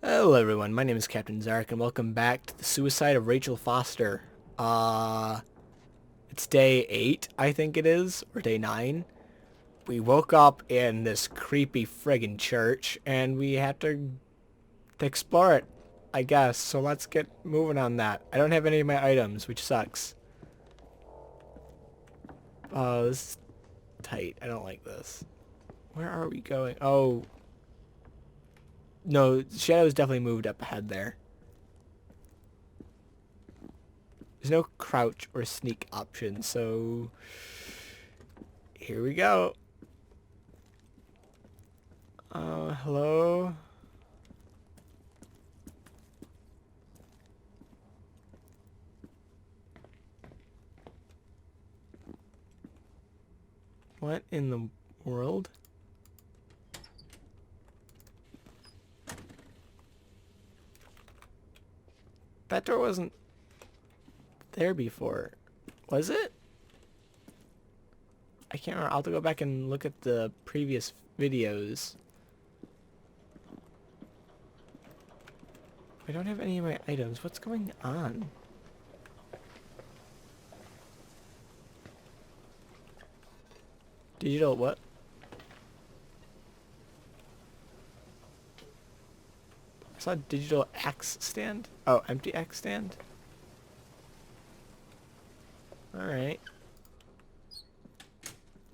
Hello everyone, my name is Captain Zarek and welcome back to the suicide of Rachel Foster. It's day 8, I think it is, or day 9. We woke up in this creepy friggin' church and we have to explore it, I guess. So let's get moving on that. I don't have any of my items, which sucks. Oh, this is tight. I don't like this. Where are we going? Oh, no, Shadow's definitely moved up ahead there. There's no crouch or sneak option, so here we go. Hello? What in the world? That door wasn't there before, was it? I can't remember. I'll have to go back and look at the previous videos. I don't have any of my items. What's going on? Digital what? I saw a digital axe stand. Oh, empty axe stand? Alright.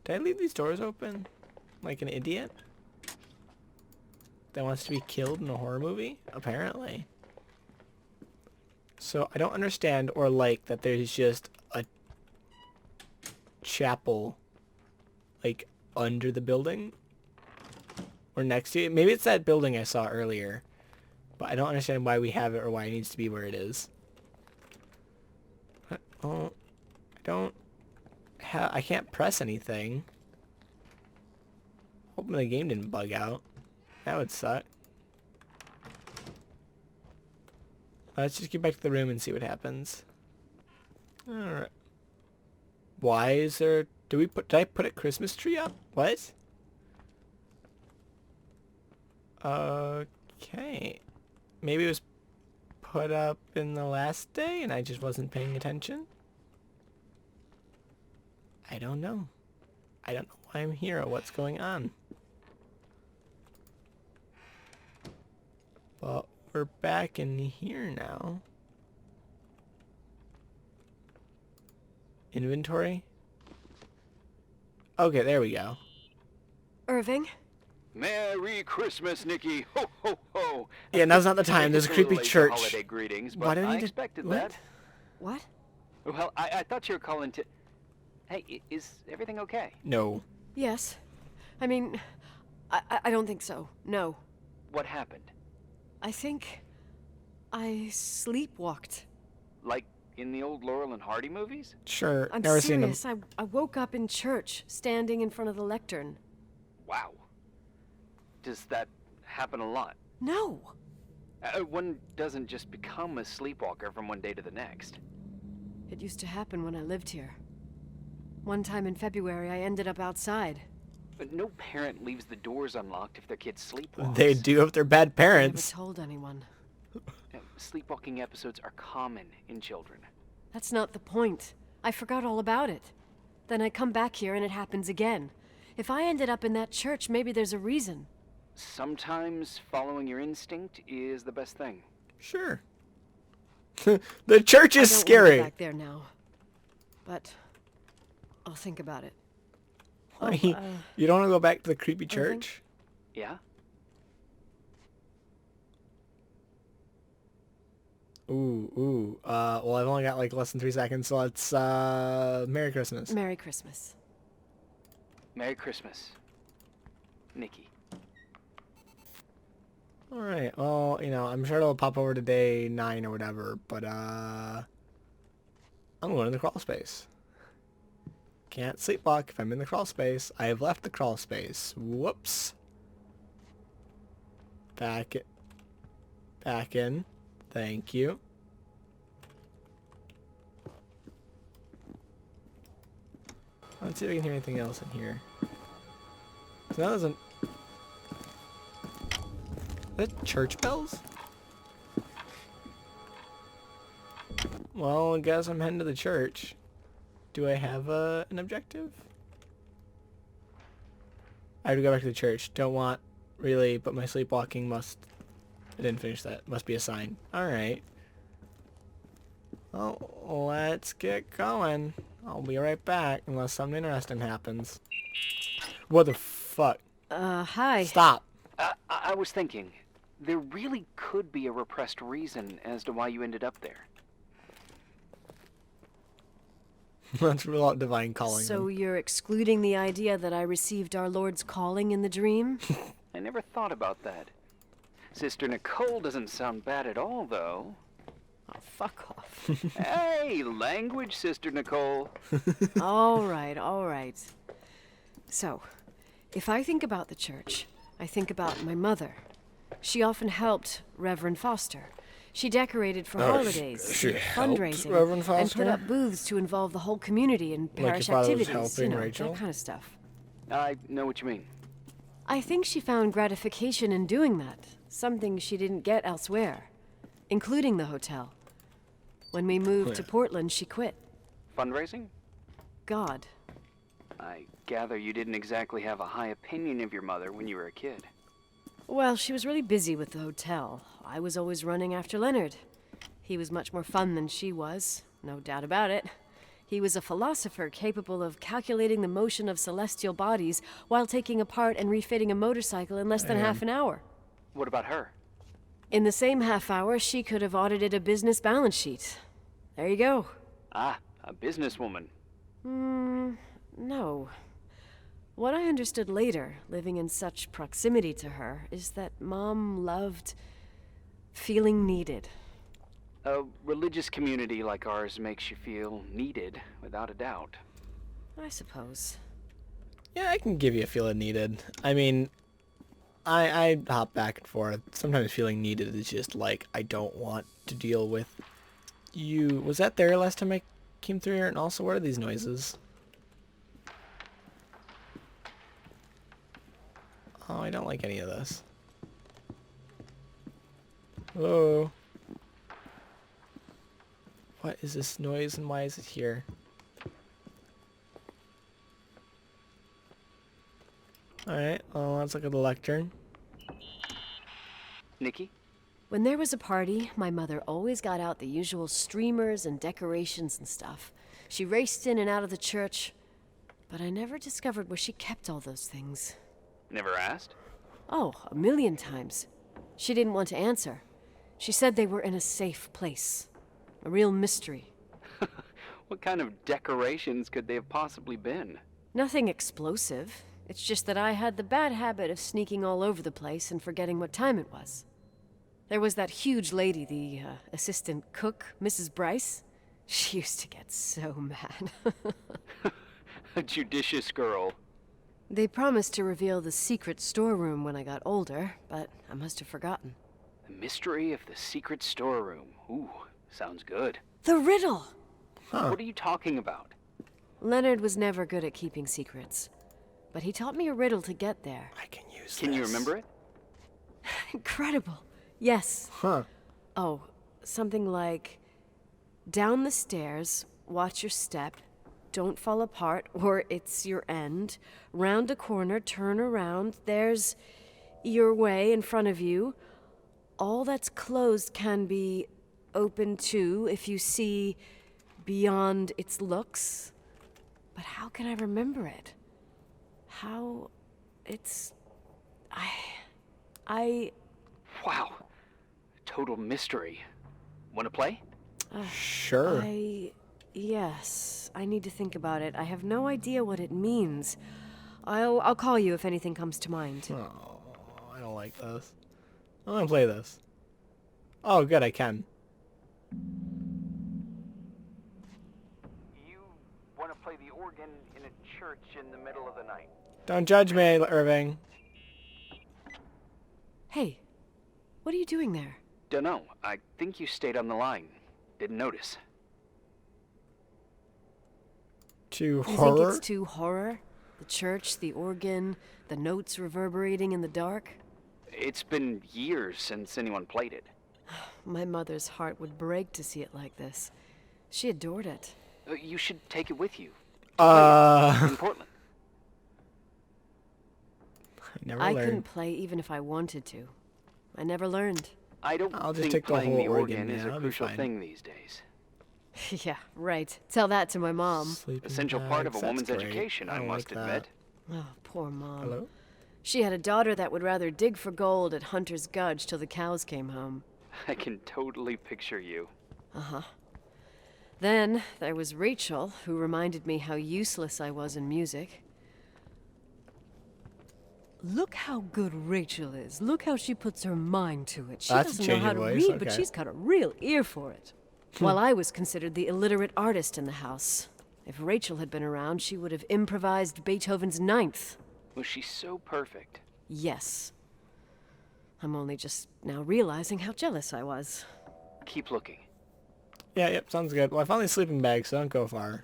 Did I leave these doors open? Like an idiot? That wants to be killed in a horror movie? Apparently. So I don't understand or like that there's just a chapel like under the building or next to it. Maybe it's that building I saw earlier, but I don't understand why we have it or why it needs to be where it is. Oh, I can't press anything. Hoping the game didn't bug out. That would suck. Let's just get back to the room and see what happens. Alright. Why is there... Did I put a Christmas tree up? What? Okay. Maybe it was put up in the last day and I just wasn't paying attention? I don't know. I don't know why I'm here or what's going on. But we're back in here now. Inventory? Okay, there we go. Irving? Merry Christmas, Nikki! Ho ho ho! Yeah, now's not the time. There's a It's creepy little late for church. holiday greetings, Why but do I I need to... expected What? that. What? Well, I thought you were calling to... Hey, is everything okay? No. Yes. I mean, I don't think so. No. What happened? I think I sleepwalked. Like in the old Laurel and Hardy movies? Sure. I'm Never seen them. serious. I woke up in church, standing in front of the lectern. Wow. Does that happen a lot? No. One doesn't just become a sleepwalker from one day to the next. It used to happen when I lived here. One time in February, I ended up outside. But no parent leaves the doors unlocked if their kid sleepwalks. They do if they're bad I never parents. told anyone. Sleepwalking episodes are common in children. That's not the point. I forgot all about it. Then I come back here and it happens again. If I ended up in that church, maybe there's a reason. Sometimes following your instinct is the best thing. Sure. The church is I don't wanna go scary. back there now, but I'll think about it. You don't want to go back to the creepy Irving? church? Yeah? Ooh. Well, I've only got like less than 3 seconds, so let's, Merry Christmas. Merry Christmas. Merry Christmas, Nikki. Alright, well, you know, I'm sure it'll pop over to day 9 or whatever, but, I'm going in the crawl space. Can't sleepwalk if I'm in the crawl space. I have left the crawl space. Whoops. Back in. Thank you. Let's see if I can hear anything else in here. So that doesn't... Is that church bells? Well, I guess I'm heading to the church. Do I have an objective? I have to go back to the church. Don't want, really, but my sleepwalking must... I didn't finish that. Must be a sign. Alright. Well, let's get going. I'll be right back, unless something interesting happens. What the fuck? Hi. Stop. I was thinking, there really could be a repressed reason as to why you ended up there. Let's rule out divine calling So them. you're excluding the idea that I received our Lord's calling in the dream? I never thought about that. Sister Nicole doesn't sound bad at all, though. Oh, fuck off. Hey, language, Sister Nicole. All right. So, if I think about the church, I think about my mother. She often helped Reverend Foster. She decorated for holidays, she did helped fundraising, Reverend and Foster? put up booths to involve the whole community in Like parish your father was activities, helping you know, Rachel? that kind of stuff. I know what you mean. I think she found gratification in doing that, something she didn't get elsewhere, including the hotel. When we moved to Portland, she quit. Fundraising? God. I gather you didn't exactly have a high opinion of your mother when you were a kid. Well, she was really busy with the hotel. I was always running after Leonard. He was much more fun than she was, no doubt about it. He was a philosopher capable of calculating the motion of celestial bodies while taking apart and refitting a motorcycle in less than half an hour. What about her? In the same half hour, she could have audited a business balance sheet. There you go. Ah, a businesswoman. No. What I understood later, living in such proximity to her, is that Mom loved feeling needed. A religious community like ours makes you feel needed, without a doubt. I suppose. Yeah, I can give you a feeling needed. I mean, I hop back and forth. Sometimes feeling needed is just like, I don't want to deal with you. Was that there last time I came through here? And also, what are these noises? Oh, I don't like any of this. Hello? What is this noise and why is it here? Alright, well, let's look at the lectern. Nikki? When there was a party, my mother always got out the usual streamers and decorations and stuff. She raced in and out of the church, but I never discovered where she kept all those things. Never asked? Oh, a million times. She didn't want to answer. She said they were in a safe place. A real mystery. What kind of decorations could they have possibly been? Nothing explosive. It's just that I had the bad habit of sneaking all over the place and forgetting what time it was. There was that huge lady, the assistant cook, Mrs. Bryce. She used to get so mad. A judicious girl. They promised to reveal the secret storeroom when I got older, but I must have forgotten. The mystery of the secret storeroom. Ooh, sounds good. The riddle! Huh. What are you talking about? Leonard was never good at keeping secrets, but he taught me a riddle to get there. I can use this. Can you remember it? Incredible. Yes. Huh. Oh, something like, down the stairs, watch your step, don't fall apart, or it's your end. Round a corner, turn around, there's your way in front of you. All that's closed can be open too if you see beyond its looks. But how can I remember it? How... it's... I... Wow. Total mystery. Want to play? Sure. Yes, I need to think about it. I have no idea what it means. I'll call you if anything comes to mind. Oh, I don't like this. I want to play this. Oh, good, I can. You want to play the organ in a church in the middle of the night. Don't judge me, Irving. Hey, what are you doing there? Dunno. I think you stayed on the line. Didn't notice. To You think horror? it's too horror? The church, the organ, the notes reverberating in the dark? It's been years since anyone played it. My mother's heart would break to see it like this. She adored it. You should take it with you. To play it I in Portland. never I learned. couldn't play even if I wanted to. I never learned. I don't I'll just think take the playing whole the organ, organ is yeah, a I'll be crucial fine. thing these days. Yeah, right. Tell that to my mom. Sleeping Essential part of a bags, that's woman's great. education, I don't must like admit. Oh, poor mom. Hello? She had a daughter that would rather dig for gold at Hunter's Gulch till the cows came home. I can totally picture you. Uh-huh. Then there was Rachel, who reminded me how useless I was in music. Look how good Rachel is. Look how she puts her mind to it. She That's a doesn't know change how of to voice, read, but okay. she's got a real ear for it. While I was considered the illiterate artist in the house. If Rachel had been around, she would have improvised Beethoven's Ninth. Was she so perfect? Yes. I'm only just now realizing how jealous I was. Keep looking. Yeah, yep, sounds good. Well, I found these sleeping bags, so don't go far.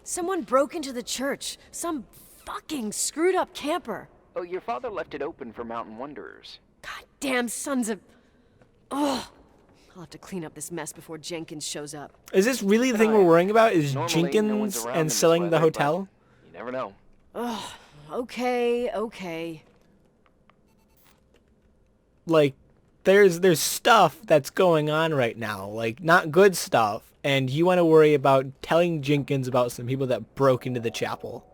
Someone broke into the church. Some fucking screwed up camper. Oh, your father left it open for mountain wanderers. Goddamn sons of... Ugh. I'll have to clean up this mess before Jenkins shows up. Is this really the thing we're worrying about? Is Normally, no one's Jenkins around in and this selling the weather, hotel? but you never know. Ugh. Okay. Like, there's stuff that's going on right now, like not good stuff, and you want to worry about telling Jenkins about some people that broke into the chapel.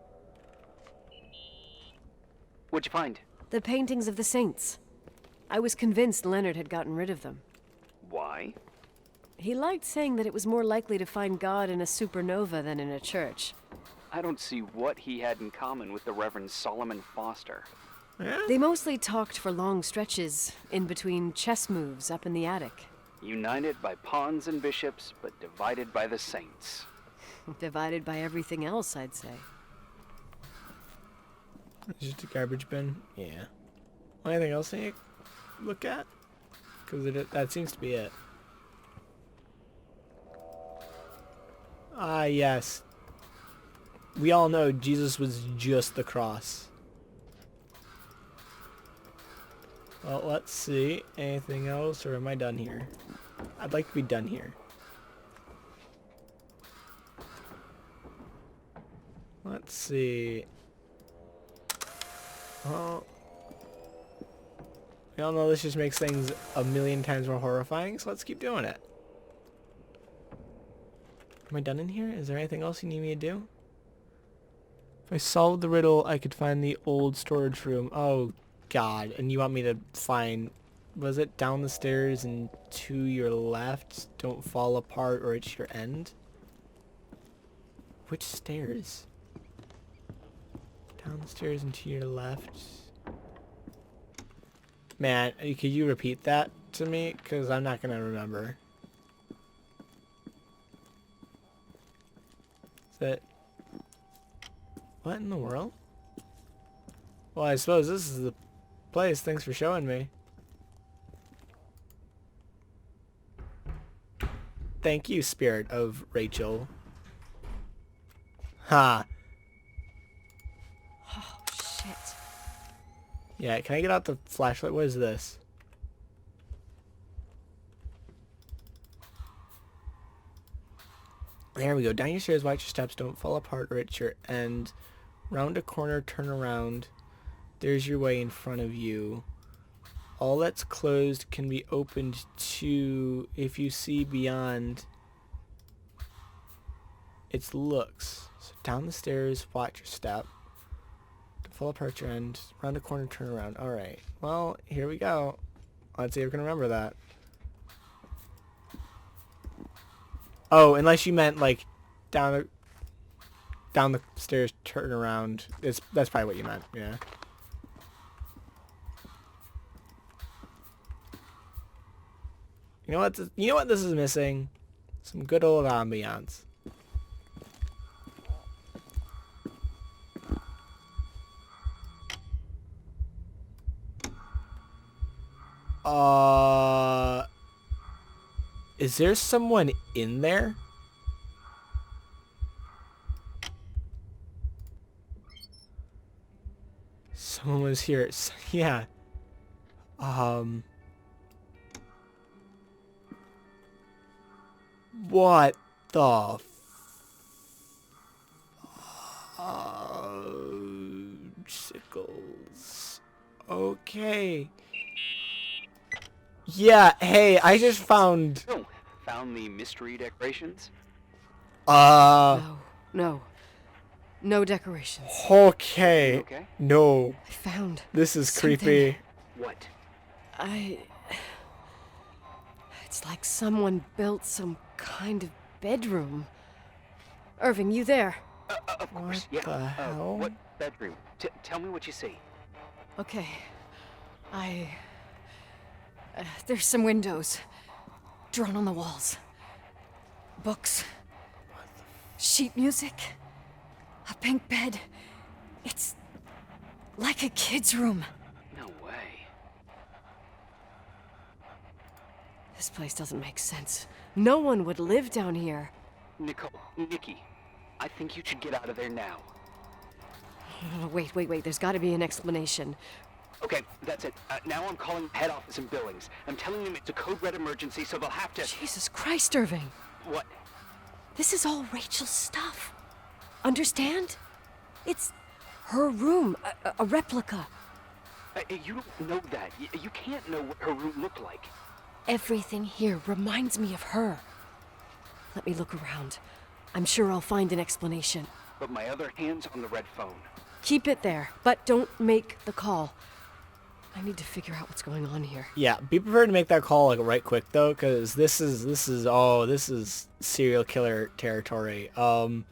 What'd you find? The paintings of the saints. I was convinced Leonard had gotten rid of them. Why? He liked saying that it was more likely to find God in a supernova than in a church. I don't see what he had in common with the Reverend Solomon Foster. Yeah? They mostly talked for long stretches, in between chess moves up in the attic. United by pawns and bishops, but divided by the saints. Divided by everything else, I'd say. Just a garbage bin? Yeah. Anything else you look at? Because that seems to be it. Ah, yes. We all know Jesus was just the cross. Well, let's see. Anything else, or am I done here? I'd like to be done here. Let's see. Well, we all know this just makes things a million times more horrifying, so let's keep doing it. Am I done in here? Is there anything else you need me to do? If I solve the riddle, I could find the old storage room. Oh, God. And you want me to find... Was it down the stairs and to your left? Don't fall apart or it's your end? Which stairs? Down the stairs and to your left. Man, could you repeat that to me? Because I'm not going to remember. Is that... What in the world? Well, I suppose this is the place. Thanks for showing me. Thank you, spirit of Rachel. Ha. Oh, shit. Yeah, can I get out the flashlight? What is this? There we go. Down your stairs, watch your steps. Don't fall apart or at your end. Round a corner, turn around. There's your way in front of you. All that's closed can be opened to if you see beyond its looks. So down the stairs, watch your step. Don't fall apart your end. Round a corner, turn around. Alright. Well, here we go. Let's see if we can remember that. Oh, unless you meant like down the stairs, turn around. That's probably what you meant. Yeah. You know what? You know what this is missing? Some good old ambiance. Is there someone in there? Someone was here. Yeah. What the sickles. Okay. Yeah, hey, I just found Oh, found the mystery decorations? No, no. No decorations. okay. Okay. No. I found This is something. creepy. What? It's like someone built some kind of bedroom. Irving, you there? Of course, What yeah. the hell? What bedroom? Tell me what you see. Okay. There's some windows. Drawn on the walls. Books. Sheet music. A pink bed. It's like a kid's room. No way. This place doesn't make sense. No one would live down here. Nikki, I think you should get out of there now. Oh, wait. There's got to be an explanation. Okay, that's it. Now I'm calling head office in Billings. I'm telling them it's a code red emergency, so they'll have to... Jesus Christ, Irving. What? This is all Rachel's stuff. Understand? It's her room, a replica. You don't know that. You can't know what her room looked like. Everything here reminds me of her. Let me look around. I'm sure I'll find an explanation. But my other hand's on the red phone. Keep it there, but don't make the call. I need to figure out what's going on here. Yeah, be prepared to make that call like right quick though, because this is serial killer territory. AEIO.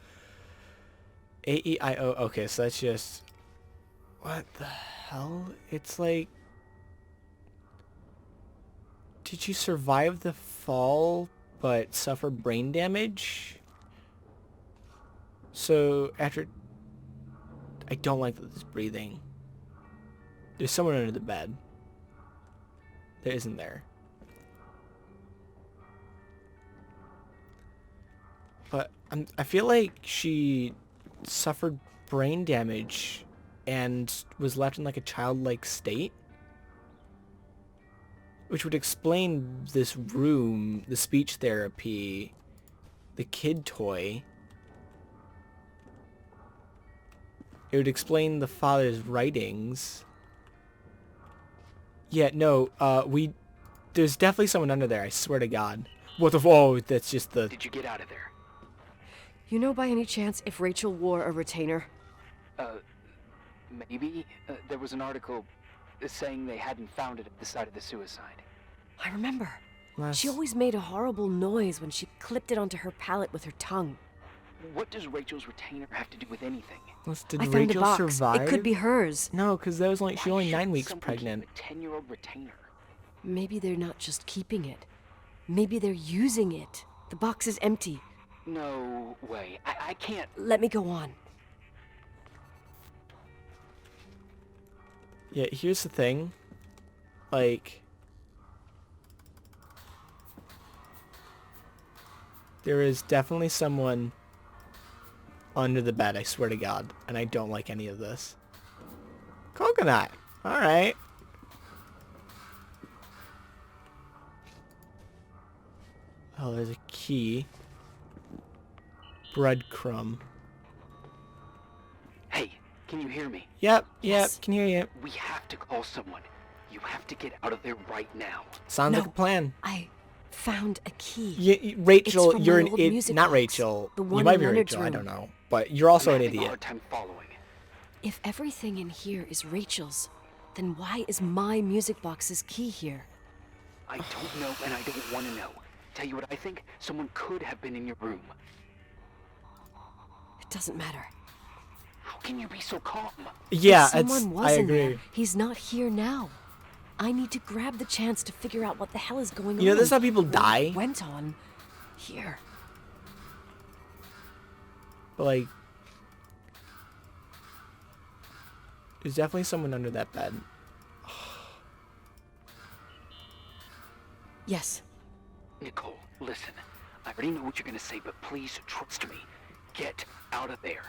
Okay, so that's just what the hell? It's like, did you survive the fall but suffer brain damage? So after, I don't like this breathing. There's someone under the bed. There isn't there. But I feel like she suffered brain damage and was left in like a childlike state. Which would explain this room, the speech therapy, the kid toy. It would explain the father's writings. Yeah, no, there's definitely someone under there, I swear to God. What the, oh, that's just the... Did you get out of there? You know by any chance if Rachel wore a retainer? Maybe. There was an article saying they hadn't found it at the site of the suicide. I remember. Last... She always made a horrible noise when she clipped it onto her palate with her tongue. What does Rachel's retainer have to do with anything? Did I found Rachel a box. survive? It could be hers. No, because that was only, she's Why only should 9 weeks someone pregnant. keep a 10-year-old retainer? Maybe they're not just keeping it. Maybe they're using it. The box is empty. No way. I can't... Let me go on. Yeah, here's the thing. Like... there is definitely someone under the bed, I swear to God. And I don't like any of this. Coconut! Alright. Oh, there's a key. Breadcrumb. Hey, can you hear me? Yep, Yes. can hear you. We have to call someone. You have to get out of there right now. Sounds No. like a plan. I found a key. Rachel, It's from you're my an old idiot. music Not box. Rachel. The You one might in be Leonard's Rachel, I room. don't know. But you're also I'm an having a idiot. hard time following. If everything in here is Rachel's, then why is my music box's key here? I don't know and I don't want to know. Tell you what I think? Someone could have been in your room. It doesn't matter. How can you be so calm? Yeah, If someone was I in agree. there, he's not here now. I need to grab the chance to figure out what the hell is going on. You know, this is how people What die. went on here. But like, there's definitely someone under that bed. Yes. Nicole, listen. I already know what you're gonna say, but please trust me. Get out of there.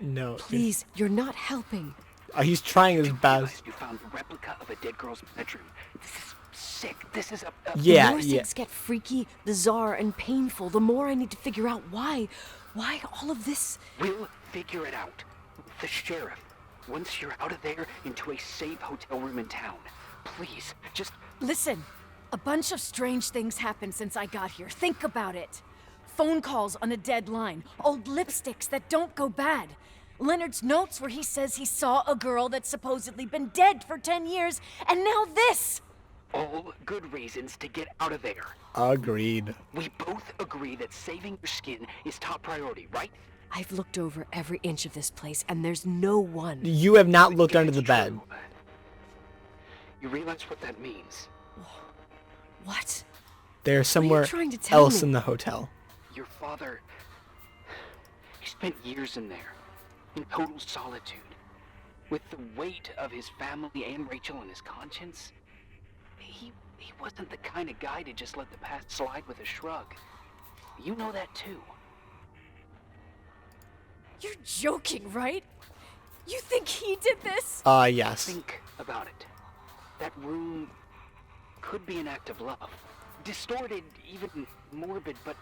No. Please, you're not helping. He's trying his You best. realize you found a replica of a dead girl's bedroom. This is sick. This is a The Yeah, more yeah. things get freaky, bizarre, and painful, the more I need to figure out why. Why all of this? We'll figure it out. The sheriff. Once you're out of there, into a safe hotel room in town. Please, just... Listen, a bunch of strange things happened since I got here. Think about it. Phone calls on a dead line, old lipsticks that don't go bad. Leonard's notes where he says he saw a girl that's supposedly been dead for 10 years, and now this! all good reasons to get out of there. Agreed. We both agree that saving your skin is top priority, right? I've looked over every inch of this place, and there's no one. You have not looked If under it's the bed. true, you realize what that means? What? They're somewhere trying to tell else me? in the hotel. Your father... He spent years in there, in total solitude. With the weight of his family and Rachel on his conscience. He wasn't the kind of guy to just let the past slide with a shrug. You know that too. You're joking, right? You think he did this? Yes. Think about it. That room could be an act of love. Distorted, even morbid, but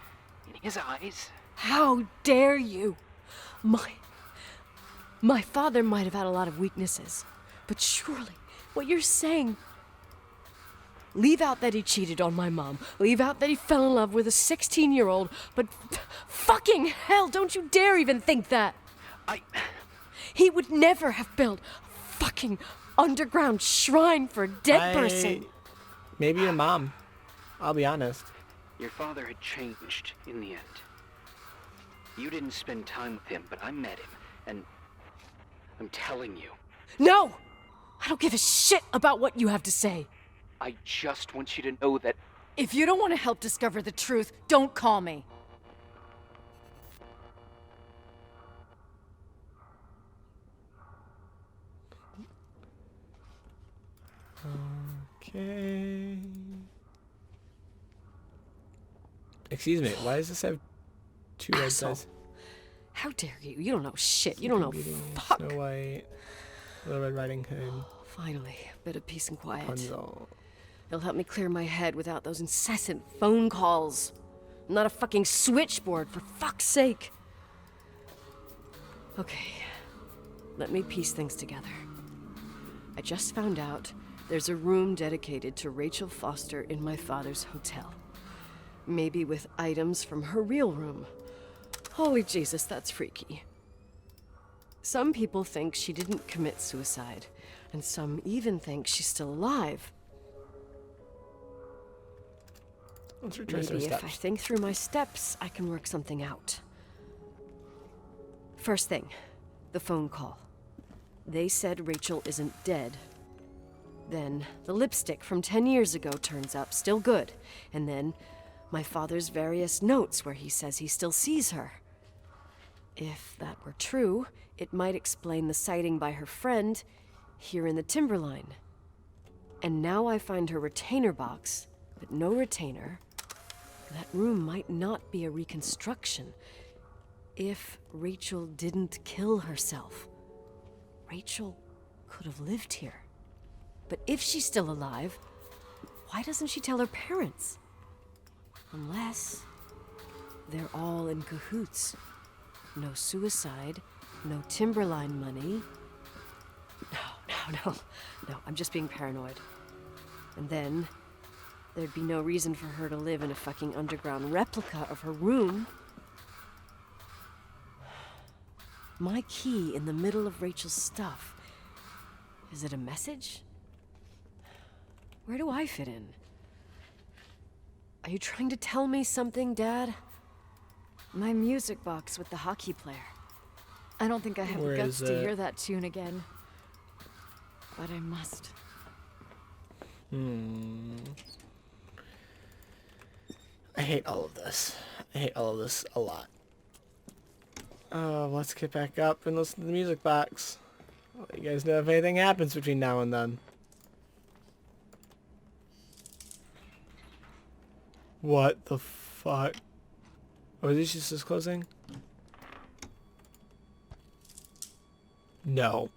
in his eyes... How dare you? My father might have had a lot of weaknesses, but surely what you're saying... Leave out that he cheated on my mom. Leave out that he fell in love with a 16-year-old, but fucking hell, don't you dare even think that. He would never have built a fucking underground shrine for a dead person. Maybe your mom. I'll be honest. Your father had changed in the end. You didn't spend time with him, but I met him, and I'm telling you, No! I don't give a shit about what you have to say. I just want you to know that If you don't want to help discover the truth, don't call me. Okay. Excuse me, why does this have two red Asshole. sides? How dare you? You don't know shit. You don't know fuck. Snow White, Little Red Riding Hood, Finally, a bit of peace and quiet. Rapunzel. It'll help me clear my head without those incessant phone calls. I'm not a fucking switchboard, for fuck's sake. Okay, let me piece things together. I just found out there's a room dedicated to Rachel Foster in my father's hotel. Maybe with items from her real room. Holy Jesus, that's freaky. Some people think she didn't commit suicide, and some even think she's still alive. Let's retrace our Maybe if I steps. think through my steps, I can work something out. First thing, the phone call. They said Rachel isn't dead. Then the lipstick from 10 years ago turns up, still good. And then my father's various notes where he says he still sees her. If that were true, it might explain the sighting by her friend here in the Timberline. And now I find her retainer box, but no retainer. That room might not be a reconstruction. If Rachel didn't kill herself, Rachel could have lived here. But if she's still alive, why doesn't she tell her parents? Unless they're all in cahoots. No suicide, no Timberline money. No, I'm just being paranoid. And then there'd be no reason for her to live in a fucking underground replica of her room. My key in the middle of Rachel's stuff. Is it a message? Where do I fit in? Are you trying to tell me something, Dad? My music box with the hockey player. I don't think I have Where the guts is to it? hear that tune again. But I must. I hate all of this. I hate all of this a lot. Let's get back up and listen to the music box. I'll let you guys know if anything happens between now and then. What the fuck? Oh, is this just closing? No.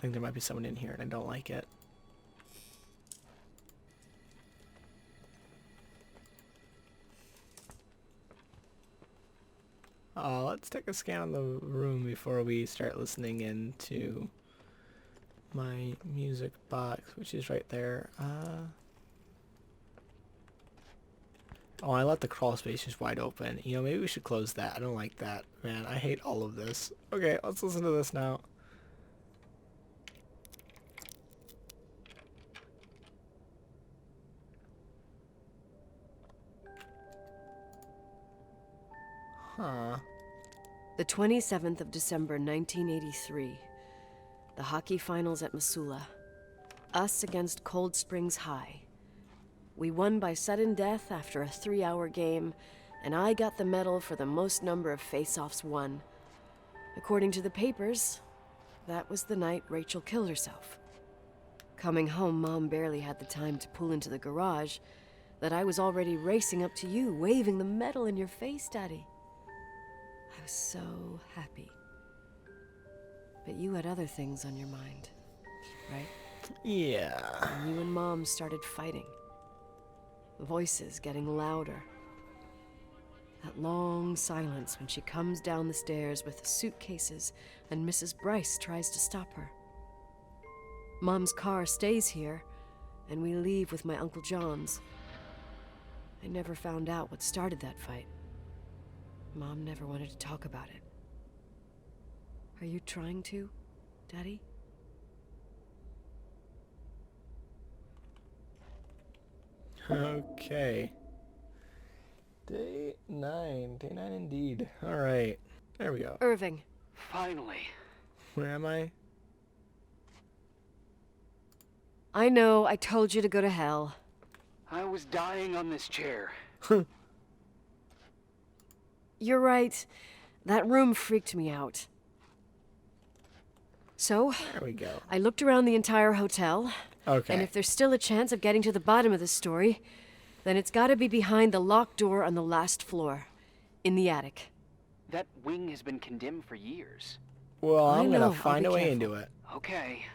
think there might be someone in here and I don't like it. Let's take a scan of the room before we start listening into my music box, which is right there. Oh, I left the crawl space just wide open. You know, maybe we should close that. I don't like that. Man, I hate all of this. Okay, let's listen to this now. Huh. The 27th of December, 1983. The hockey finals at Missoula. Us against Cold Springs High. We won by sudden death after a 3-hour game, and I got the medal for the most number of face-offs won. According to the papers, that was the night Rachel killed herself. Coming home, Mom barely had the time to pull into the garage that I was already racing up to you, waving the medal in your face, Daddy. I was so happy. But you had other things on your mind, right? Yeah. And you and Mom started fighting. Voices getting louder. That long silence when she comes down the stairs with the suitcases and Mrs. Bryce tries to stop her. Mom's car stays here, and we leave with my Uncle John's. I never found out what started that fight. Mom never wanted to talk about it. Are you trying to, Daddy? Okay. Day 9. Day 9 indeed. Alright. There we go. Irving. Finally. Where am I? I know, I told you to go to hell. I was dying on this chair. You're right. That room freaked me out. So, There we go. I looked around the entire hotel. Okay. And if there's still a chance of getting to the bottom of this story, then it's gotta be behind the locked door on the last floor. In the attic. That wing has been condemned for years. Well, I I'm know, gonna I'll find be a way careful. into it. Okay.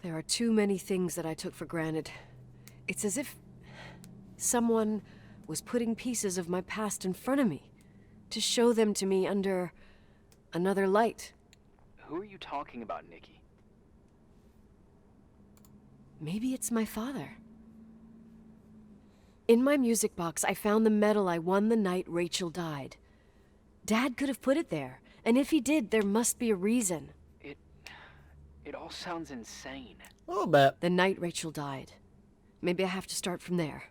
There are too many things that I took for granted. It's as if someone was putting pieces of my past in front of me to show them to me under another light. Who are you talking about, Nikki? Maybe it's my father. In my music box, I found the medal I won the night Rachel died. Dad could have put it there, and if he did, there must be a reason. It all sounds insane. A little bit. The night Rachel died. Maybe I have to start from there.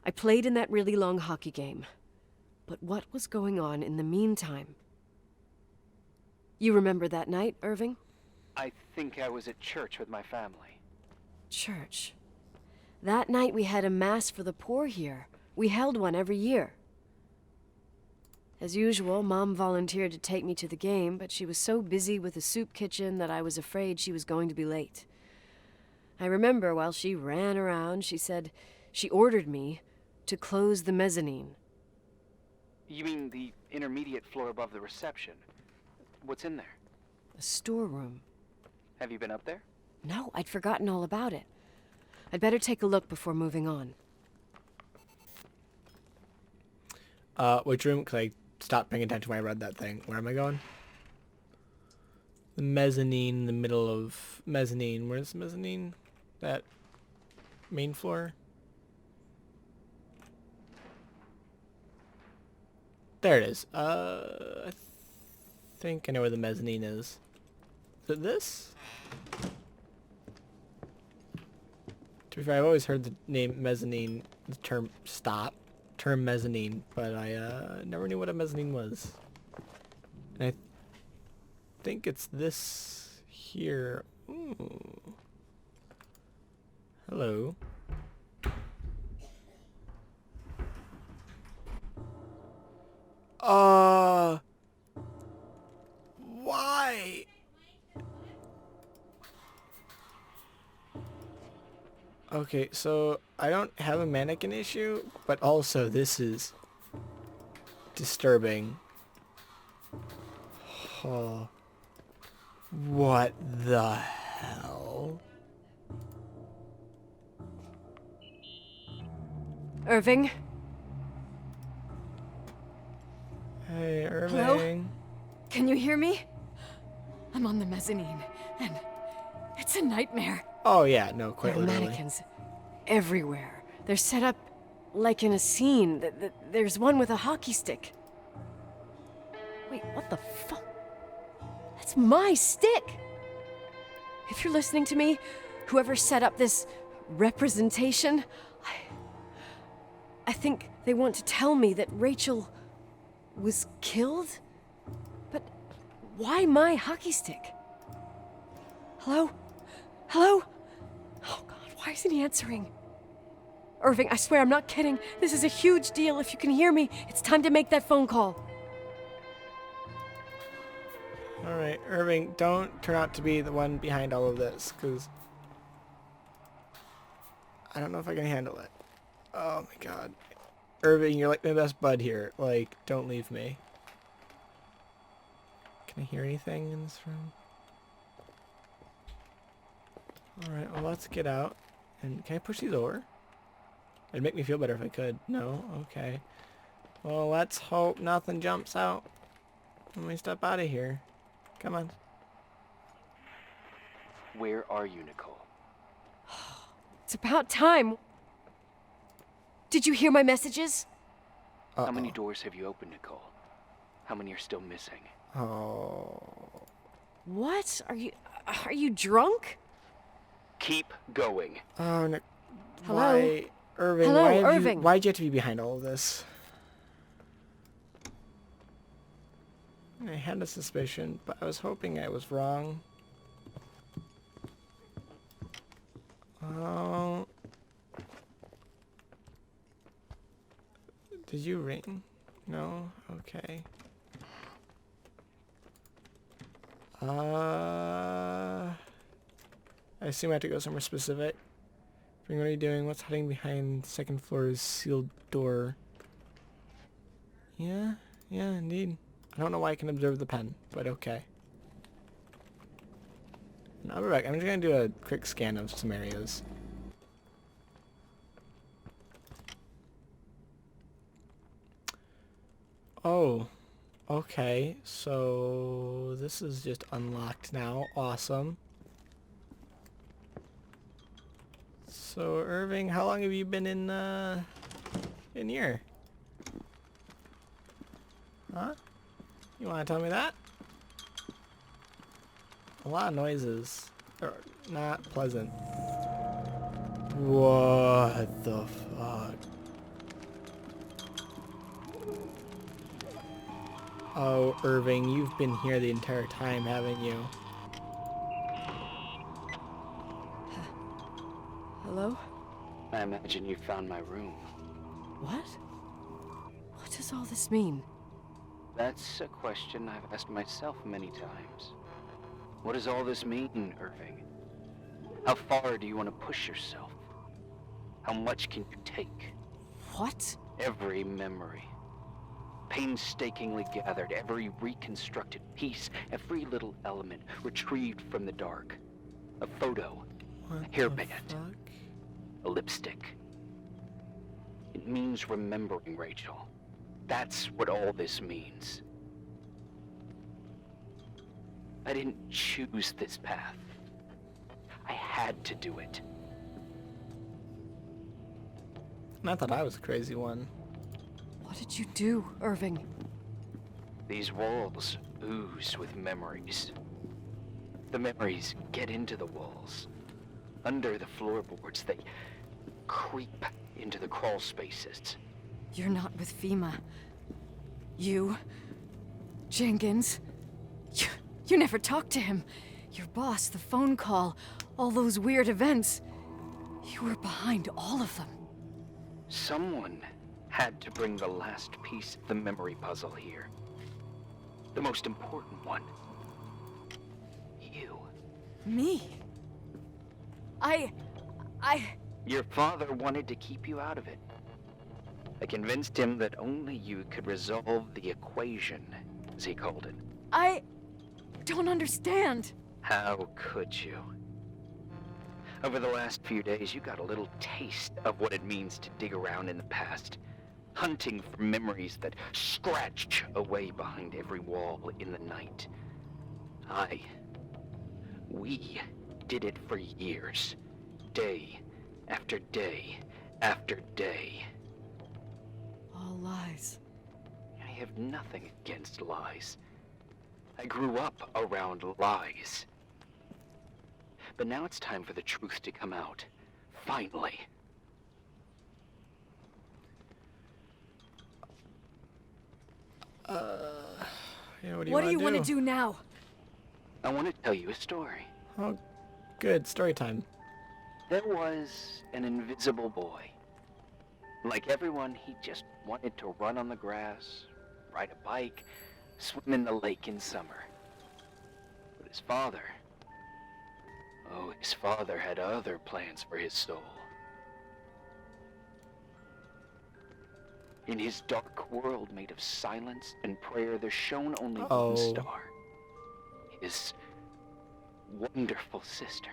I played in that really long hockey game. But what was going on in the meantime? You remember that night, Irving? I think I was at church with my family. Church. That night we had a mass for the poor here. We held one every year. As usual, Mom volunteered to take me to the game, but she was so busy with the soup kitchen that I was afraid she was going to be late. I remember while she ran around, she said she ordered me to close the mezzanine. You mean the intermediate floor above the reception? What's in there? A storeroom. Have you been up there? No, I'd forgotten all about it. I'd better take a look before moving on. Which room? Cause I stopped paying attention when I read that thing. Where am I going? The mezzanine in the middle of mezzanine. Where's the mezzanine? That main floor? There it is. I think I know where the mezzanine is. Is it this? To be fair, I've always heard the name mezzanine, the term mezzanine, but I never knew what a mezzanine was. And I think it's this here. Ooh. Hello. Why? Okay, so I don't have a mannequin issue, but also this is disturbing. Oh. What the hell? Irving? Hey, Hello? Irving. Can you hear me? I'm on the mezzanine, and it's a nightmare. Oh yeah, no, There quite are literally. mannequins everywhere. They're set up like in a scene. There's one with a hockey stick. Wait, what the fuck? That's my stick! If you're listening to me, whoever set up this representation, I think they want to tell me that Rachel was killed? But why my hockey stick? Hello? Hello? Oh god, why isn't he answering? Irving, I swear I'm not kidding. This is a huge deal. If you can hear me, it's time to make that phone call. Alright, Irving, don't turn out to be the one behind all of this, because I don't know if I can handle it. Oh my god. Irving, you're like my best bud here. Like, don't leave me. Can I hear anything in this room? Alright, well let's get out. And can I push these over? It'd make me feel better if I could. No? Okay. Well, let's hope nothing jumps out when we step out of here. Come on. Where are you, Nicole? It's about time. Did you hear my messages? How many doors have you opened, Nicole? How many are still missing? Oh. What? Are you drunk? Keep going. Oh, no. Hello? Why, Irving? Hello, why have Irving. why'd you have to be behind all of this? I had a suspicion, but I was hoping I was wrong. Oh. Did you ring? No? Okay. I assume I have to go somewhere specific. What are you doing? What's hiding behind second floor's sealed door? Yeah, indeed. I don't know why I can observe the pen, but okay. And I'll be back. I'm just gonna do a quick scan of some areas. Oh, okay. So this is just unlocked now. Awesome. So Irving, how long have you been in here? Huh? You want to tell me that? A lot of noises. Are not pleasant. What the fuck? Oh, Irving, you've been here the entire time, haven't you? Hello? I imagine you found my room. What? What does all this mean? That's a question I've asked myself many times. What does all this mean, Irving? How far do you want to push yourself? How much can you take? What? Every memory. Painstakingly gathered, every reconstructed piece, every little element retrieved from the dark. A photo, What a hairband, the fuck? a lipstick. It means remembering, Rachel. That's what all this means. I didn't choose this path. I had to do it. I thought I was a crazy one. What did you do, Irving? These walls ooze with memories. The memories get into the walls. Under the floorboards, they creep into the crawl spaces. You're not with FEMA. You... Jenkins... You never talked to him. Your boss, the phone call, all those weird events. You were behind all of them. Someone had to bring the last piece of the memory puzzle here. The most important one. You. Me? I... Your father wanted to keep you out of it. I convinced him that only you could resolve the equation, as he called it. I don't understand. How could you? Over the last few days, you got a little taste of what it means to dig around in the past, hunting for memories that scratch away behind every wall in the night. We did it for years, day after day after day. All lies. I have nothing against lies. I grew up around lies. But now it's time for the truth to come out. Finally. Yeah, what do you What want do you to want to do now? I want to tell you a story. Oh, good. Story time. There was an invisible boy. Like everyone, he just wanted to run on the grass, ride a bike, swim in the lake in summer. But his father had other plans for his soul. In his dark world made of silence and prayer, there shone only one star. His wonderful sister.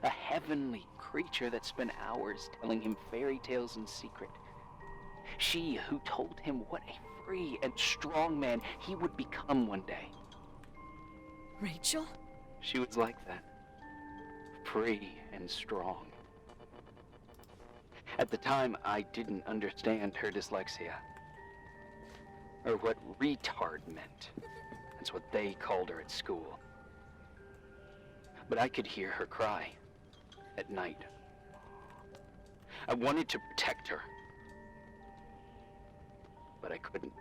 A heavenly creature that spent hours telling him fairy tales in secret. She who told him what a free and strong man he would become one day. Rachel? She was like that. Free and strong. At the time, I didn't understand her dyslexia. Or what retard meant. That's what they called her at school. But I could hear her cry at night. I wanted to protect her. But I couldn't.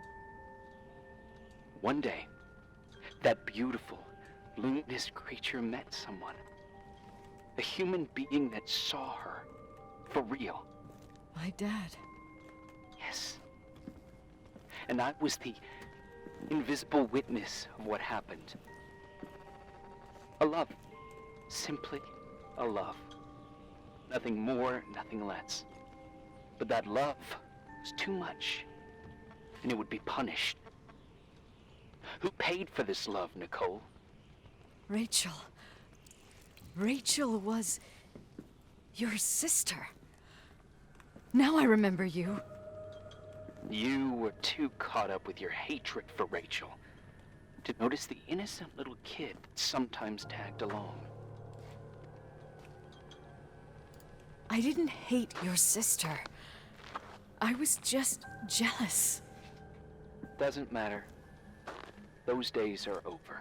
One day, that beautiful, luminous creature met someone. A human being that saw her. For real. My dad. Yes. And I was the invisible witness of what happened. A love. Simply a love. Nothing more, nothing less. But that love was too much, and it would be punished. Who paid for this love, Nicole? Rachel. Rachel was your sister. Now I remember you. You were too caught up with your hatred for Rachel to notice the innocent little kid that sometimes tagged along. I didn't hate your sister. I was just jealous. Doesn't matter. Those days are over.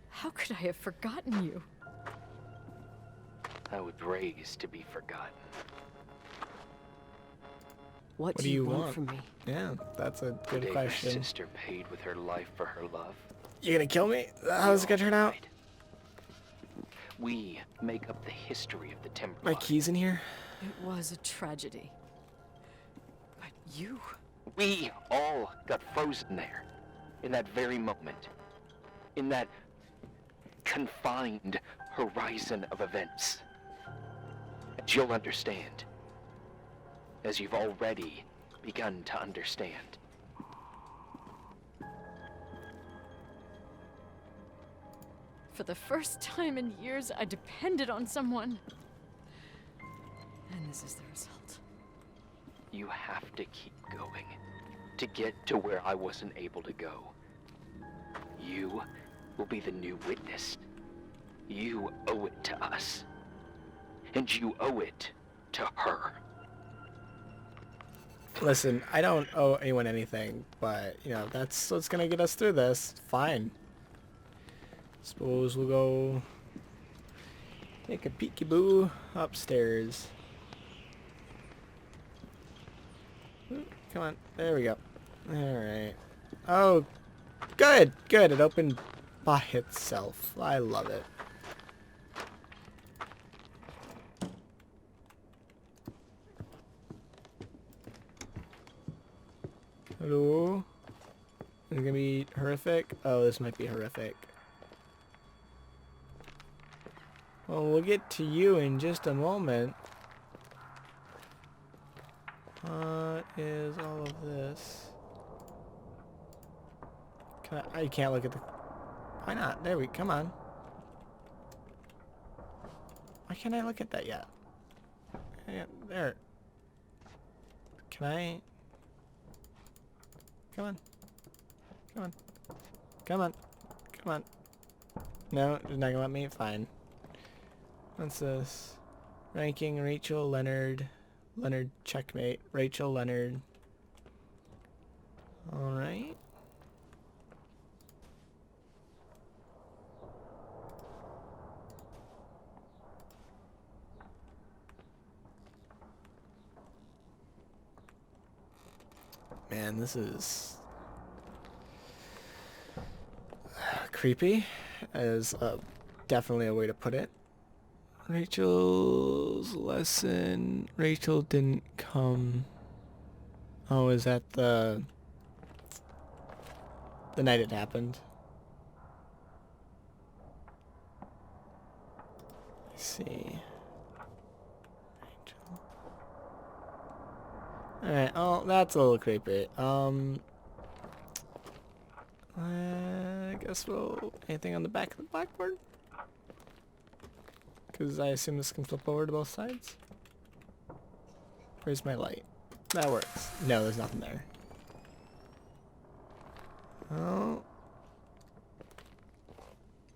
How could I have forgotten you? I was raised to be forgotten. What What do you want from me? Yeah, that's a The good day question. your sister paid with her life for her love. You gonna kill me? How's it gonna turn out? We make up the history of the Timber My Line. keys in here? It was a tragedy. But you... We all got frozen there, in that very moment, in that confined horizon of events. As you'll understand, as you've already begun to understand. For the first time in years, I depended on someone. And this is the result. You have to keep going to get to where I wasn't able to go. You will be the new witness. You owe it to us. And you owe it to her. Listen, I don't owe anyone anything, but, you know, that's what's gonna get us through this. Fine. Suppose we'll go take a peekaboo upstairs. Ooh, come on. There we go. Alright. Oh, good. Good. It opened by itself. I love it. Hello? Is it gonna be horrific? Oh, this might be horrific. Well, we'll get to you in just a moment. What is all of this? I can't look at the... Why not? There we come on. Why can't I look at that yet? Yeah, there. Can I? Come on. Come on. Come on. Come on. No, it's not gonna let me? Fine. What's this? Ranking Rachel Leonard. Leonard checkmate. Rachel Leonard. Alright. Man, this is creepy, is definitely a way to put it. Rachel's lesson. Rachel didn't come. Oh, is that the night it happened? Let's see. Rachel. Alright, oh, that's a little creepy. I guess we'll... Anything on the back of the blackboard? Because I assume this can flip over to both sides. Where's my light? That works. No, there's nothing there. Oh.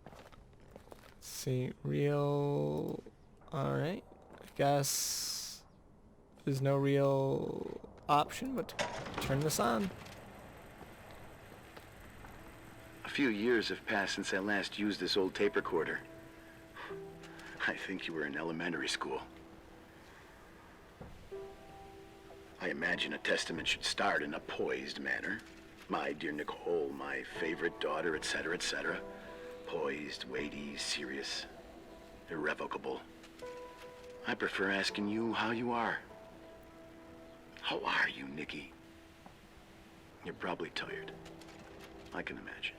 Let's see. Real... Alright. I guess there's no real option but to turn this on. A few years have passed since I last used this old tape recorder. I think you were in elementary school. I imagine a testament should start in a poised manner. My dear Nicole, my favorite daughter, etc., etc. Poised, weighty, serious, irrevocable. I prefer asking you how you are. How are you, Nikki? You're probably tired. I can imagine.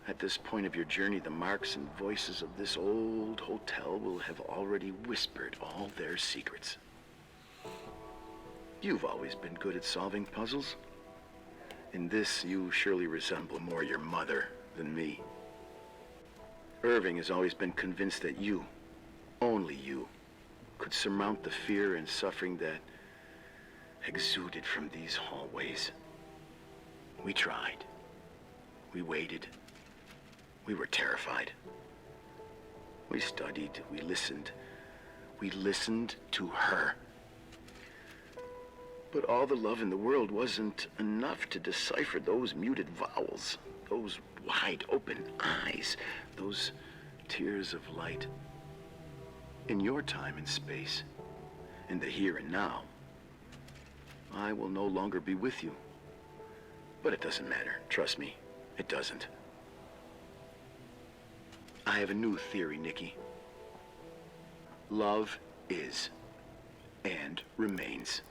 At this point of your journey, the marks and voices of this old hotel will have already whispered all their secrets. You've always been good at solving puzzles. In this, you surely resemble more your mother than me. Irving has always been convinced that you, only you, could surmount the fear and suffering that exuded from these hallways. We tried. We waited. We were terrified. We studied, we listened. We listened to her. But all the love in the world wasn't enough to decipher those muted vowels, those wide open eyes, those tears of light. In your time and space, in the here and now, I will no longer be with you. But it doesn't matter, trust me, it doesn't. I have a new theory, Nikki. Love is and remains.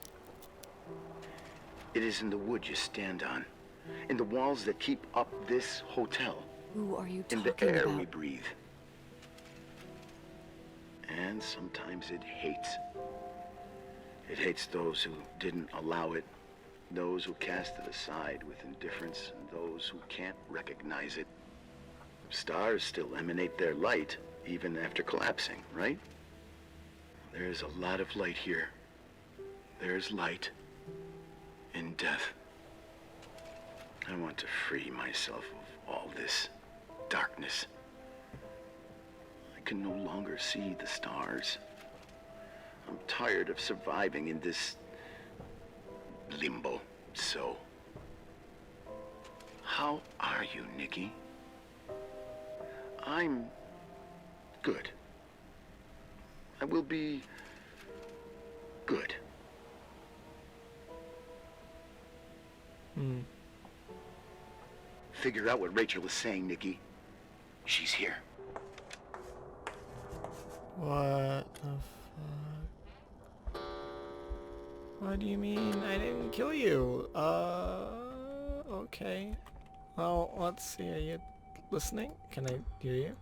It is in the wood you stand on, in the walls that keep up this hotel, Who are you in talking the air about? we breathe. And sometimes it hates. It hates those who didn't allow it, those who cast it aside with indifference, and those who can't recognize it. Stars still emanate their light, even after collapsing, right? There's a lot of light here. There's light in death. I want to free myself of all this darkness. I can no longer see the stars. I'm tired of surviving in this limbo. So, how are you, Nikki? I'm good. I will be good. Figure out what Rachel is saying, Nikki. She's here. What the fuck? What do you mean I didn't kill you? Okay. Well, let's see. Are you listening? Can I hear you?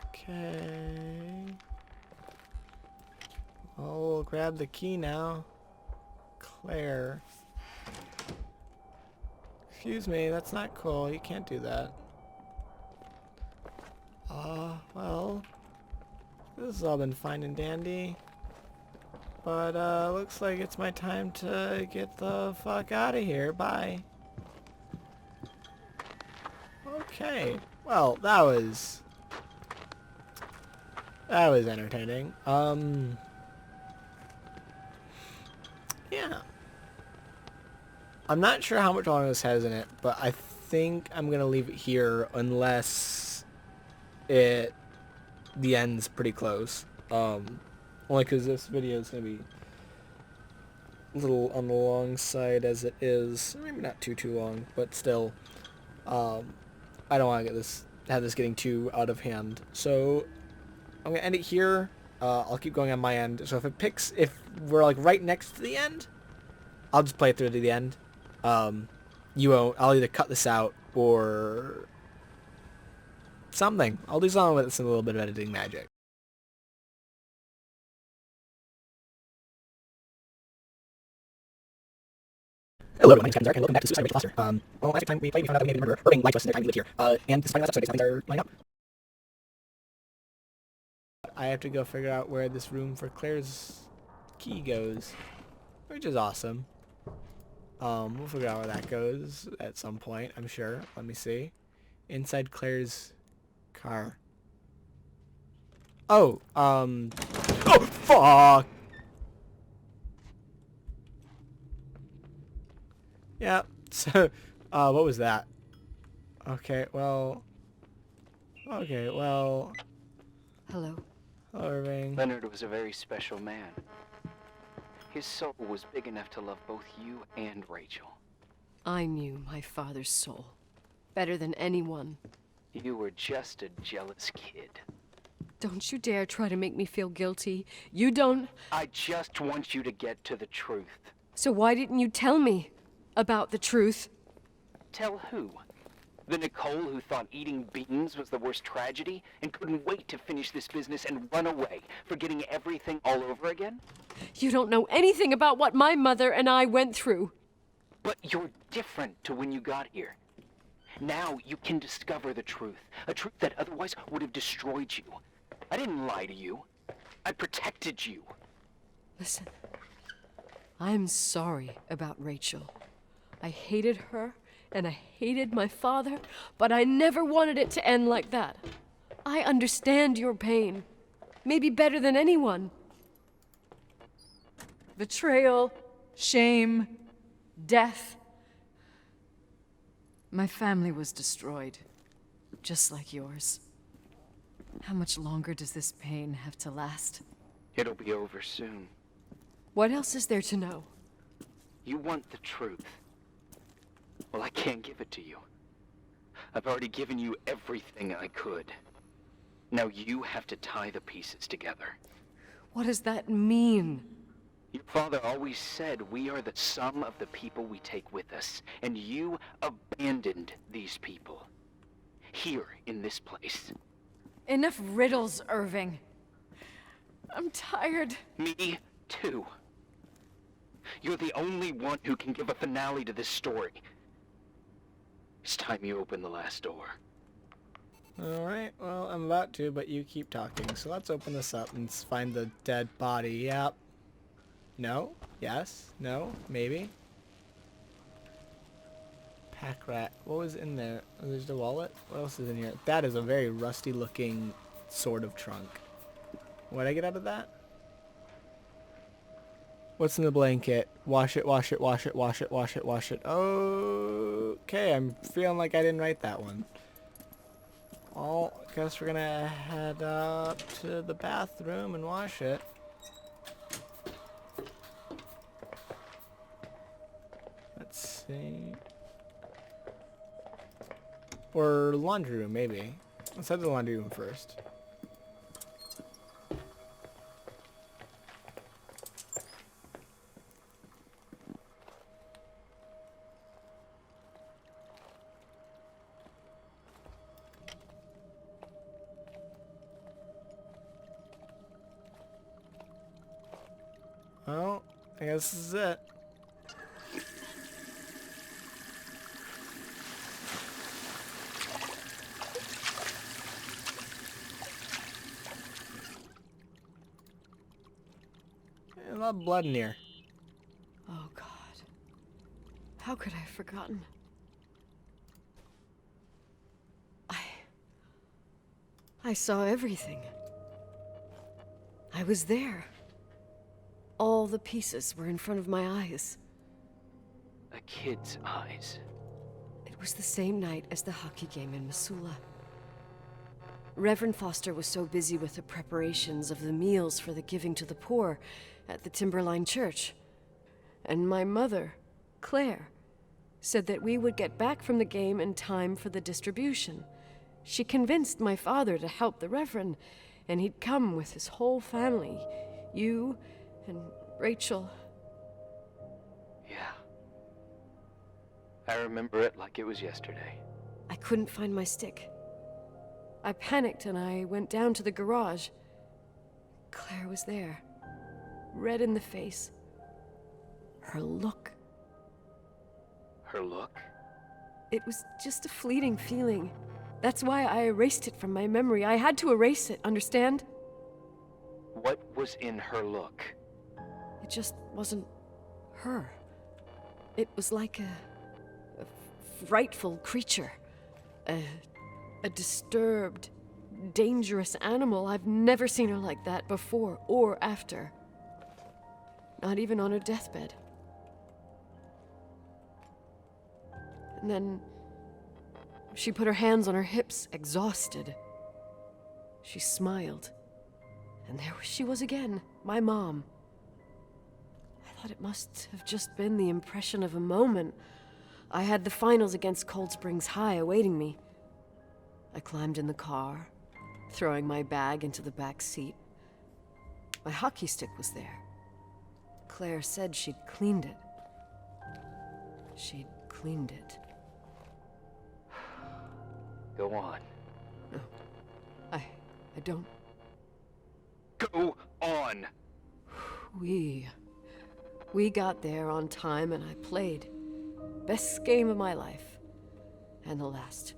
Okay. Oh, we'll grab the key now. Claire. Excuse me, that's not cool. You can't do that. Well, this has all been fine and dandy. But, looks like it's my time to get the fuck out of here. Bye. Okay. Well, that was entertaining. Yeah. I'm not sure how much longer this has in it, but I think I'm gonna leave it here unless the end's pretty close. Only because this video is gonna be a little on the long side as it is. Maybe not too long, but still. I don't want to have this getting too out of hand. So I'm gonna end it here. I'll keep going on my end. So if we're like right next to the end, I'll just play it through to the end. You won't. I'll either cut this out or something. I'll do something with some little bit of editing magic. Hello, my name's Captain Zark, and welcome back to Suicide Rachel Foster. Last time we played, we found out that we may be the murderer, or being lied to us in the time we lived here. And this final episode, things are lining up. I have to go figure out where this room for Claire's key goes, which is awesome. We'll figure out where that goes at some point, I'm sure. Let me see. Inside Claire's car. Oh, oh, fuck! Yeah, so, what was that? Okay, well... Hello. Hello, Irving. Leonard was a very special man. His soul was big enough to love both you and Rachel. I knew my father's soul better than anyone. You were just a jealous kid. Don't you dare try to make me feel guilty. You don't... I just want you to get to the truth. So why didn't you tell me about the truth? Tell who? The Nicole who thought eating beans was the worst tragedy and couldn't wait to finish this business and run away, forgetting everything all over again? You don't know anything about what my mother and I went through. But you're different to when you got here. Now you can discover the truth, a truth that otherwise would have destroyed you. I didn't lie to you. I protected you. Listen, I'm sorry about Rachel. I hated her, and I hated my father, but I never wanted it to end like that. I understand your pain, maybe better than anyone. Betrayal, shame, death. My family was destroyed, just like yours. How much longer does this pain have to last? It'll be over soon. What else is there to know? You want the truth. Well, I can't give it to you. I've already given you everything I could. Now you have to tie the pieces together. What does that mean? Your father always said we are the sum of the people we take with us, and you abandoned these people. Here, in this place. Enough riddles, Irving. I'm tired. Me, too. You're the only one who can give a finale to this story. It's time you open the last door. Alright, well, I'm about to, but you keep talking. So let's open this up and find the dead body. Yep. No? Yes? No? Maybe? Pack rat. What was in there? Oh, there's the wallet? What else is in here? That is a very rusty looking sort of trunk. What did I get out of that? What's in the blanket? Wash it, wash it, wash it, wash it, wash it, wash it. Okay, I'm feeling like I didn't write that one. Oh, I guess we're gonna head up to the bathroom and wash it. Let's see. Or laundry room, maybe. Let's head to the laundry room first. Well, I guess this is it. about blood in here? Oh, God. How could I have forgotten? I saw everything. I was there. All the pieces were in front of my eyes. A kid's eyes. It was the same night as the hockey game in Missoula. Reverend Foster was so busy with the preparations of the meals for the giving to the poor at the Timberline Church. And my mother, Claire, said that we would get back from the game in time for the distribution. She convinced my father to help the Reverend, and he'd come with his whole family. You and Rachel. Yeah. I remember it like it was yesterday. I couldn't find my stick. I panicked and I went down to the garage. Claire was there, red in the face. Her look. Her look? It was just a fleeting feeling. That's why I erased it from my memory. I had to erase it, understand? What was in her look? It just wasn't her. It was like a frightful creature. A disturbed, dangerous animal. I've never seen her like that before or after. Not even on her deathbed. And then she put her hands on her hips, exhausted. She smiled. And there she was again, my mom. I thought it must have just been the impression of a moment. I had the finals against Cold Springs High awaiting me. I climbed in the car, throwing my bag into the back seat. My hockey stick was there. Claire said she'd cleaned it. She'd cleaned it. Go on. No, I don't. Go on! We got there on time and I played. Best game of my life. And the last.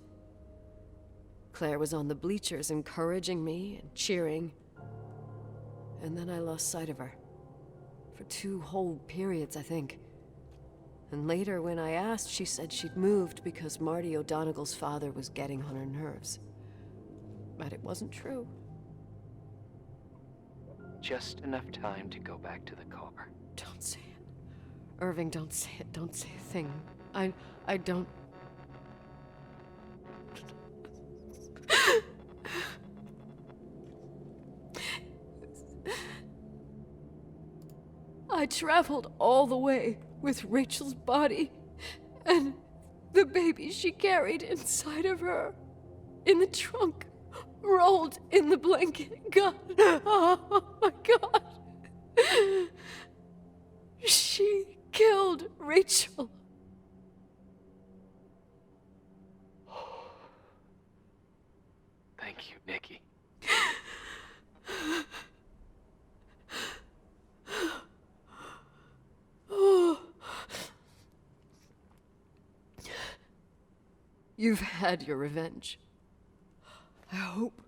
Claire was on the bleachers encouraging me and cheering. And then I lost sight of her. For 2 whole periods, I think. And later, when I asked, she said she'd moved because Marty O'Donegal's father was getting on her nerves. But it wasn't true. Just enough time to go back to the car. Don't say it. Irving, don't say it. Don't say a thing. I don't... I traveled all the way with Rachel's body and the baby she carried inside of her in the trunk, rolled in the blanket. God, oh my God. She killed Rachel. Thank you, Nikki. You've had your revenge. I hope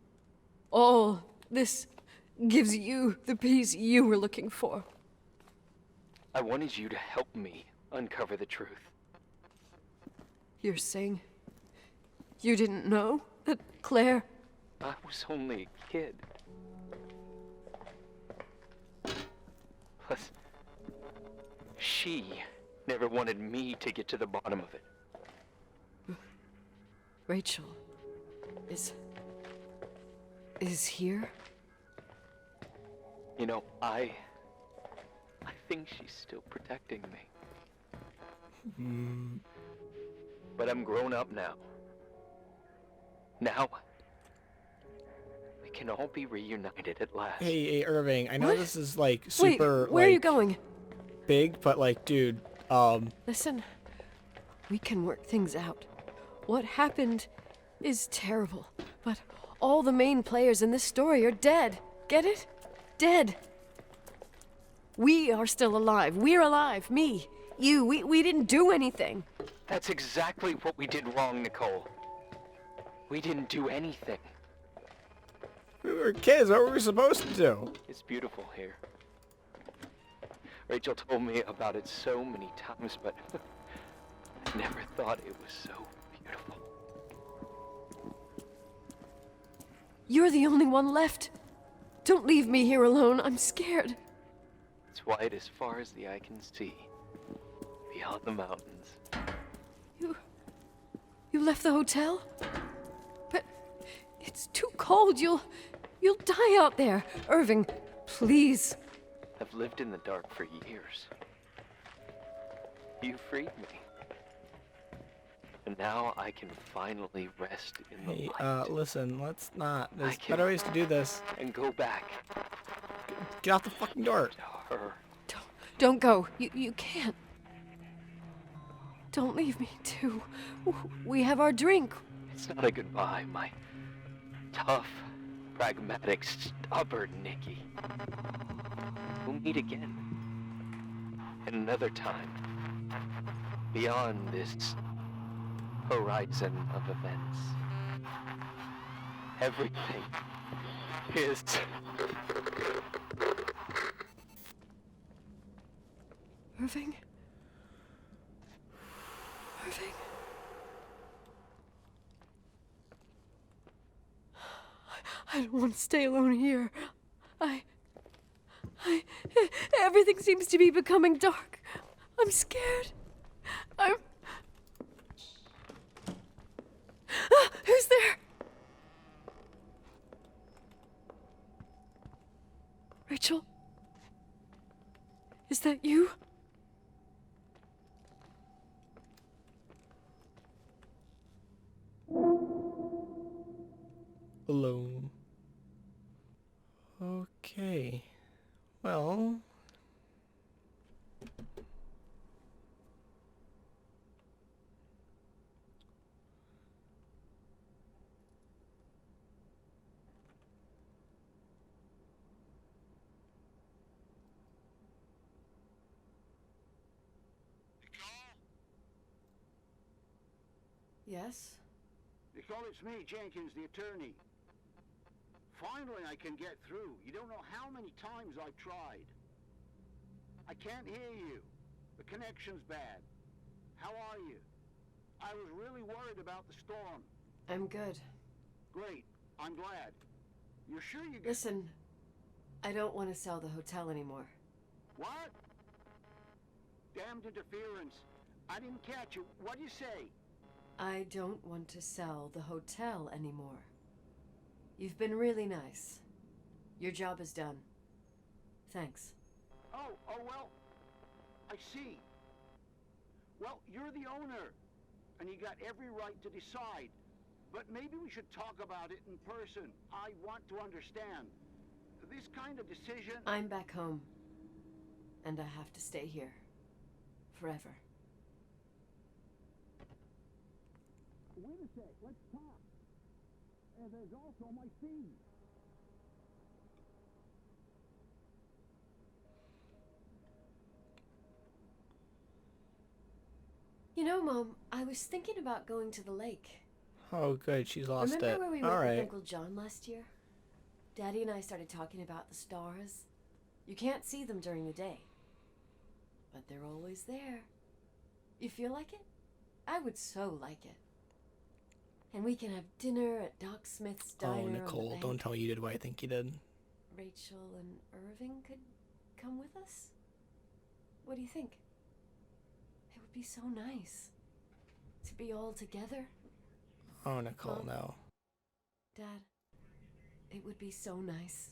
all this gives you the peace you were looking for. I wanted you to help me uncover the truth. You're saying you didn't know that Claire... I was only a kid. Plus, she never wanted me to get to the bottom of it. Rachel is here? You know, I think she's still protecting me. But I'm grown up now. Now, we can all be reunited at last. Hey, Irving, I know What? this is like Wait, super where are you like going? big, but like, dude, Listen, we can work things out. What happened is terrible, but all the main players in this story are dead. Get it? Dead. We are still alive. We're alive. Me, you, we didn't do anything. That's exactly what we did wrong, Nicole. We didn't do anything. we were kids. What were we supposed to do? It's beautiful here. Rachel told me about it so many times, but I never thought it was so beautiful. You're the only one left. Don't leave me here alone. I'm scared. It's white as far as the eye can see, beyond the mountains. You left the hotel? But it's too cold. You'll die out there. Irving, please. I've lived in the dark for years. You freed me. And now I can finally rest in the Hey, light. listen, let's not. I There's can- better ways to do this. And go back Get out the fucking door. to her. Don't go. You can't. Don't leave me, too. We have our drink. It's not a goodbye, my tough, pragmatic, stubborn Nikki. We'll meet again. At another time. Beyond this horizon of events. Everything is... Irving? Irving? I don't want to stay alone here. Everything seems to be becoming dark. I'm scared. Who's there? Rachel? Is that you? Alone. Okay. Well. Yes? Nicole, it's me, Jenkins, the attorney. Finally, I can get through. You don't know how many times I've tried. I can't hear you. The connection's bad. How are you? I was really worried about the storm. I'm good. Great. I'm glad. You're sure you get... Listen, I don't want to sell the hotel anymore. What? Damned interference. I didn't catch you. What'd you say? I don't want to sell the hotel anymore. You've been really nice. Your job is done. Thanks. Oh, well, I see. Well, you're the owner, and you got every right to decide. But maybe we should talk about it in person. I want to understand. This kind of decision... I'm back home. And I have to stay here. Forever. Wait a sec, let's talk. And there's also my fee. You know, Mom, I was thinking about going to the lake. Oh, good. She's lost Remember it. where we All went with right. Uncle John last year? Daddy and I started talking about the stars. You can't see them during the day. But they're always there. You feel like it? I would so like it. And we can have dinner at Doc Smith's diner Oh, on the Nicole, bank. don't tell me you did what I think you did. Rachel and Irving could come with us? What do you think? It would be so nice to be all together. Oh, Nicole, Mom? no. Dad, it would be so nice.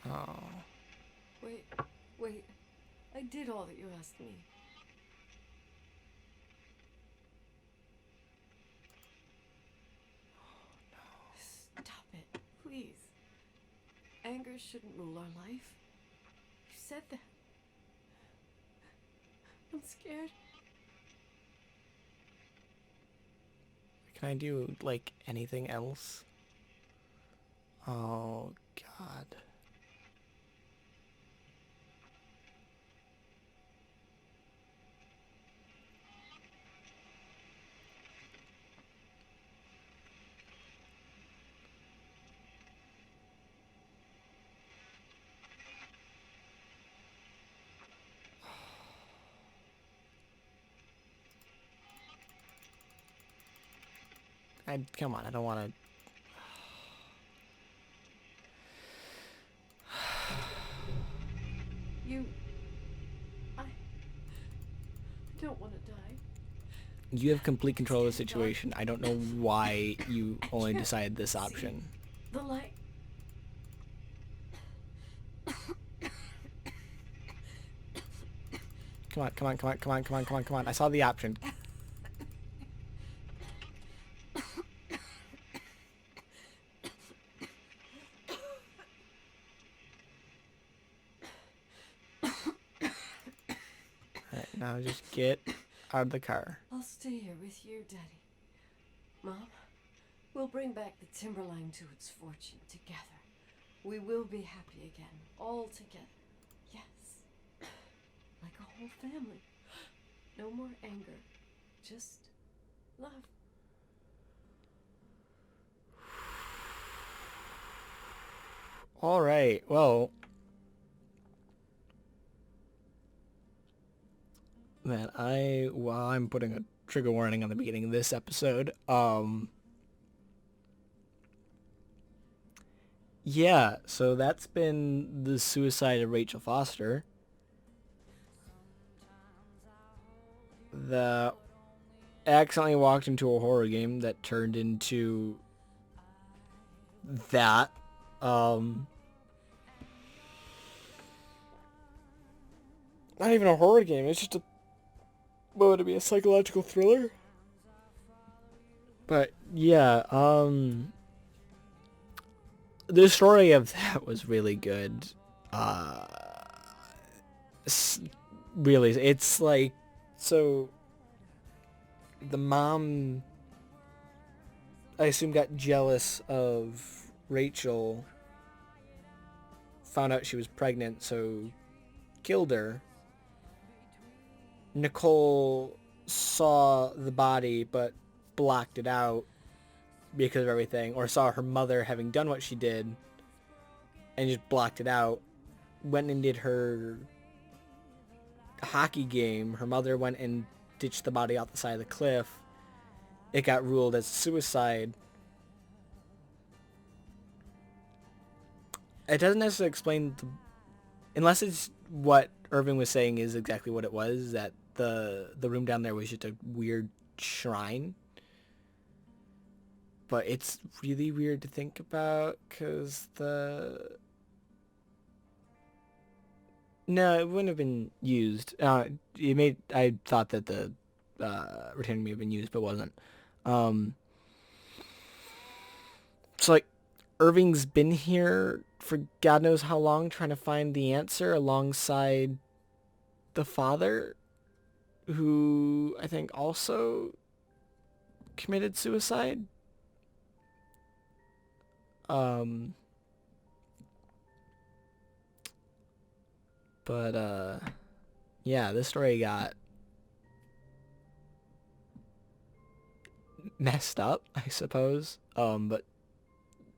Oh. Wait. I did all that you asked me. Stop it, please. Anger shouldn't rule our life. You said that. I'm scared. Can I do, like, anything else? Oh, God. Come on, I don't want to... I don't want to die. You have complete control of the situation. I don't know why you only decided this option. The light. Come on, come on, come on, come on, come on, come on, come on. I saw the option. Alright, now just get out of the car. I'll stay here with you, Daddy. Mom, we'll bring back the Timberline to its fortune together. We will be happy again, all together. Yes. Like a whole family. No more anger. Just love. Alright, well... Man, I'm putting a trigger warning on the beginning of this episode. Yeah, so that's been the suicide of Rachel Foster. That accidentally walked into a horror game that turned into that. Not even a horror game, it's just what would it be, a psychological thriller? But yeah, the story of that was really good. Really, it's like, so the mom, I assume, got jealous of Rachel, found out she was pregnant, so killed her. Nicole saw the body but blocked it out because of everything, or saw her mother having done what she did and just blocked it out. Went and did her hockey game. Her mother went and ditched the body off the side of the cliff. It got ruled as suicide. It doesn't necessarily explain unless it's what Irving was saying is exactly what it was, that the room down there was just a weird shrine. But it's really weird to think about, because no, it wouldn't have been used. I thought that the return may have been used, but wasn't. So like, Irving's been here for God knows how long, trying to find the answer alongside the father, who I think also committed suicide. But yeah, this story got messed up, I suppose. But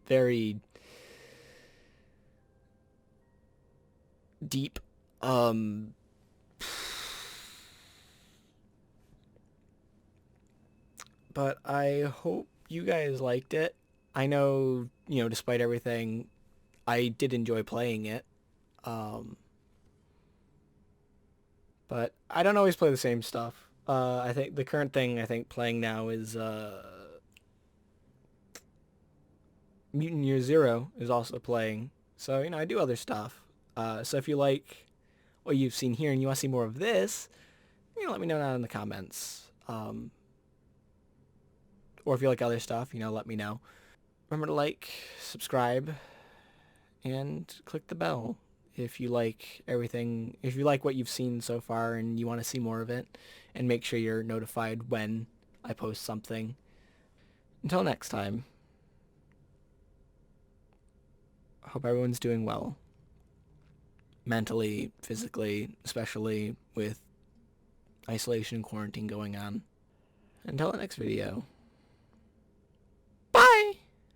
very deep. But I hope you guys liked it. I know, despite everything, I did enjoy playing it. But I don't always play the same stuff. I think the current thing playing now is Mutant Year Zero is also playing. So, I do other stuff. So if you like what you've seen here and you want to see more of this, let me know down in the comments. Or if you like other stuff, let me know. Remember to like, subscribe, and click the bell if you like everything, if you like what you've seen so far and you want to see more of it, and make sure you're notified when I post something. Until next time, I hope everyone's doing well. Mentally, physically, especially with isolation and quarantine going on. Until the next video.